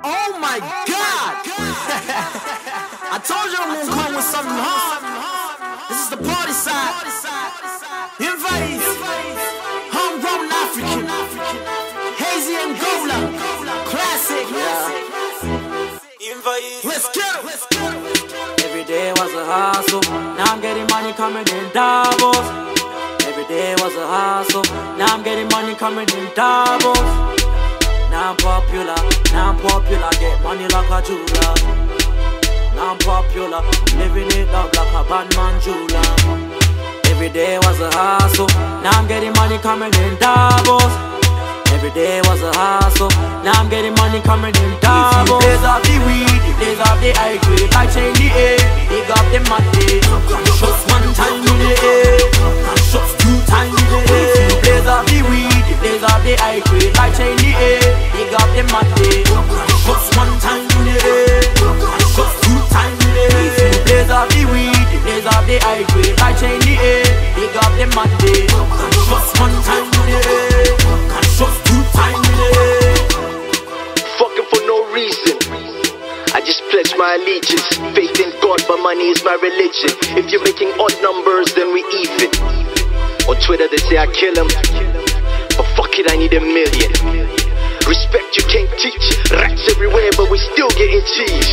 Oh my God! I told you I'm gonna come with something hard. This is the party side. Invite homegrown African, hazy Angola, classic. Let's get it. Every day was a hustle. Now I'm getting money coming in doubles. Every day was a hustle. Now I'm getting money coming in doubles. Now I'm popular, get money like a jeweler. Now I'm popular, I'm living it up like a bad man jeweler. Every day was a hustle, now I'm getting money coming in doubles. Every day was a hustle, now I'm getting money coming in doubles. Days of the weed, days of the high grade, I change the air, dig up the money. Shots one time in the air, shots two times in the air. Days of the weed, days of the high grade, I change the air, dig up the money. Shots one time in the air, shots two times in the air. Days of the weed, days of the high grade, I change the air, dig up the money. Shots one time in the air, shots two times in the air. Fucking for no reason, I just pledge my allegiance. Faith in God, but money is my religion. If you're making odd numbers, then we even. On Twitter they say I kill 'em, but fuck it, I need a million. Respect you can't teach. Rats everywhere, but we still getting cheese.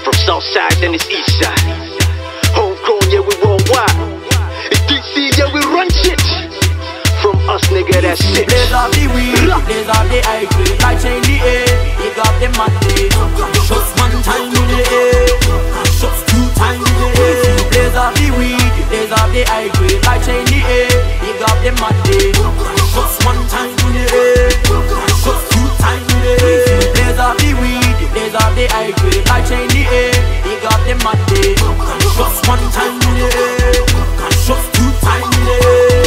From south side, then it's east side. Homegrown, yeah, we worldwide. In DC, yeah, we run shit. From us, nigga, that's shit. Days of the weed, days of the high grade, I change the air, dig up the money. Shots one time in the air, shots two times in the air. Days of the weed, days of the high grade, I change the air, dig up the money. Shots one time in the air, shots two times in the air. Days of the weed, days of the high grade, I change the air, dig up the money. Shots one time in the air, shots two times in the air.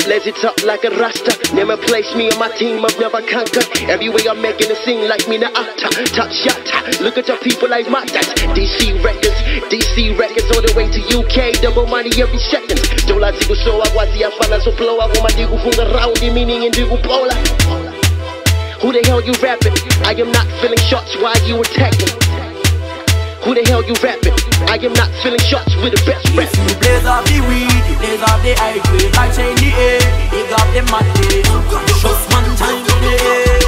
Lazy top like a rasta. Never place me on my team, I've never conquered. Every way I'm making a scene like me na actor. Top shot, look at your people like Matas. DC records all the way to UK. Double money every second. Dola zigu so agwazi afana so flow. Agoma digu funga rowdy meaning in digu pola. Who the hell you rapping? I am not feeling shots while you attacking. Who the hell you rapping? I am not feeling shots with the best rap. Days of the weed, days of the high grade, I change the air, dig up the money. Shots one time in the air.